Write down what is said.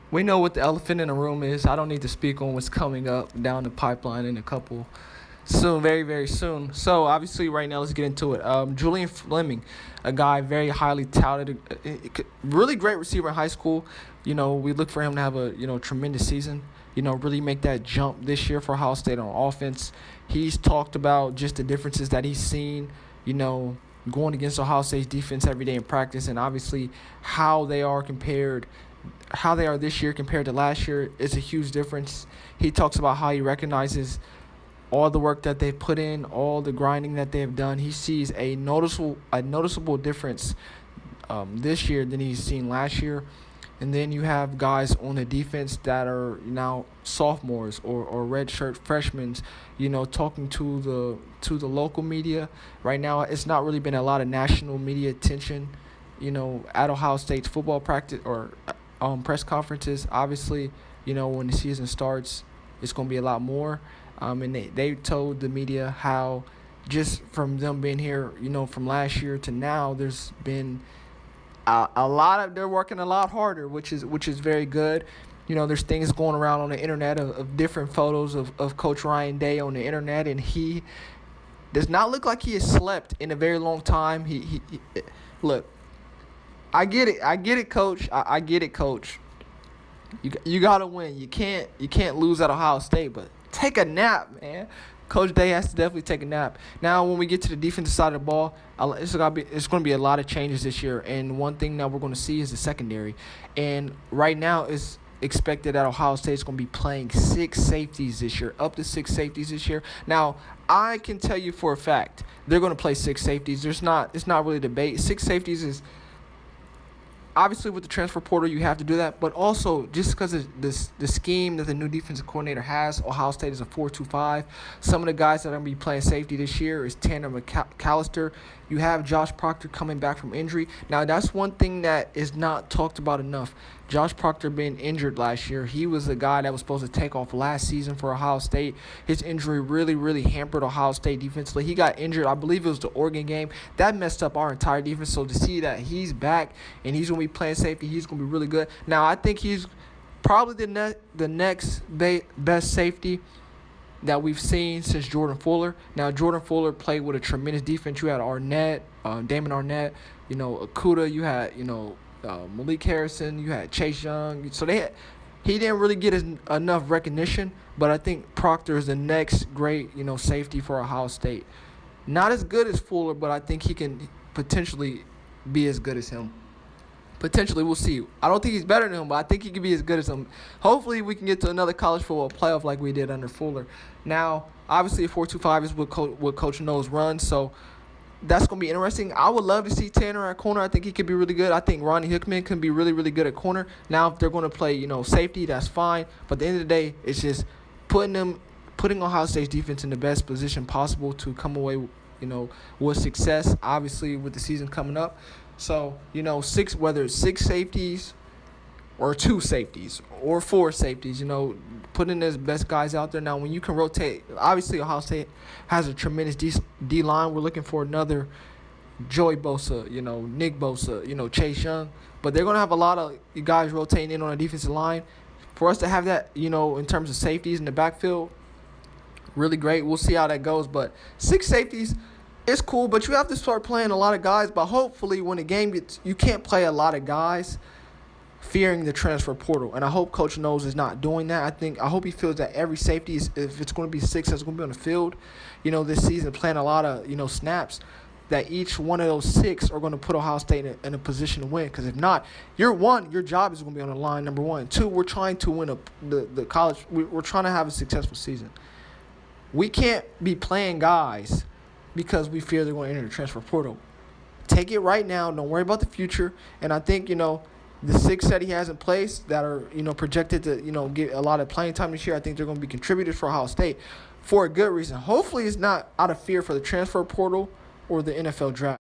We know what the elephant in the room is. I don't need to speak on what's coming up down the pipeline in a couple soon, very, very soon. So, obviously, right now, let's get into it. Julian Fleming, a guy very highly touted, really great receiver in high school. We look for him to have a, tremendous season, really make that jump this year for Ohio State on offense. He's talked about just the differences that he's seen, going against Ohio State's defense every day in practice, and obviously how they are this year compared to last year is a huge difference. He talks about how he recognizes all the work that they've put in, all the grinding that they've done. He sees a noticeable difference this year than he's seen last year. And then you have guys on the defense that are now sophomores or redshirt freshmen, talking to the local media. Right now, it's not really been a lot of national media attention, at Ohio State's football practice or press conferences. Obviously, when the season starts, it's going to be a lot more. And they told the media how just from them being here, from last year to now, there's been they're working a lot harder, which is very good. There's things going around on the internet of different photos of Coach Ryan Day on the internet, and he does not look like he has slept in a very long time. He look, I get it, Coach. I get it, Coach. You gotta win. You can't lose at Ohio State, but take a nap, man. Coach Day has to definitely take a nap. Now, when we get to the defensive side of the ball, it's going to be a lot of changes this year. And one thing that we're going to see is the secondary. And right now, it's expected that Ohio State is going to be playing 6 safeties this year, up to 6 safeties this year. Now, I can tell you for a fact they're going to play 6 safeties. It's not really a debate. 6 safeties is obviously with the transfer portal you have to do that, but also just because of the scheme that the new defensive coordinator has, Ohio State is a 4-2-5. Some of the guys that are going to be playing safety this year is Tanner McAllister. You have Josh Proctor coming back from injury. Now, that's one thing that is not talked about enough. Josh Proctor being injured last year. He was a guy that was supposed to take off last season for Ohio State. His injury really, really hampered Ohio State defensively. He got injured, I believe it was the Oregon game. That messed up our entire defense. So to see that he's back and he's going to be playing safety, he's going to be really good. Now, I think he's probably the next best safety that we've seen since Jordan Fuller. Now, Jordan Fuller played with a tremendous defense. You had Arnett, Damon Arnett, Okuda. You had, Malik Harrison. You had Chase Young. So he didn't really get enough recognition, but I think Proctor is the next great, safety for Ohio State. Not as good as Fuller, but I think he can potentially be as good as him. Potentially, we'll see. I don't think he's better than him, but I think he can be as good as him. Hopefully, we can get to another college football playoff like we did under Fuller. Now, obviously, a 4-2-5 is what Coach knows runs, so that's going to be interesting. I would love to see Tanner at corner. I think he could be really good. I think Ronnie Hickman can be really, really good at corner. Now, if they're going to play, safety, that's fine. But at the end of the day, it's just putting Ohio State's defense in the best position possible to come away, with success, obviously, with the season coming up. So, whether it's 6 safeties or 2 safeties or 4 safeties, putting his best guys out there. Now, when you can rotate, obviously Ohio State has a tremendous D-line. We're looking for another Joey Bosa, Nick Bosa, Chase Young. But they're going to have a lot of guys rotating in on the defensive line. For us to have that, in terms of safeties in the backfield, really great. We'll see how that goes. But 6 safeties, it's cool, but you have to start playing a lot of guys. But hopefully when the game gets – you can't play a lot of guys fearing the transfer portal. And I hope Coach Knowles is not doing that. I hope he feels that every safety, if it's going to be 6 that's going to be on the field, this season playing a lot of, snaps, that each one of those 6 are going to put Ohio State in a position to win. Because if not, your job is going to be on the line, number 1. 2, we're trying to win the college – we're trying to have a successful season. We can't be playing guys because we fear they're going to enter the transfer portal. Take it right now. Don't worry about the future. And I think, the 6 that he has in place that are, projected to, get a lot of playing time this year, I think they're going to be contributors for Ohio State for a good reason. Hopefully it's not out of fear for the transfer portal or the NFL draft.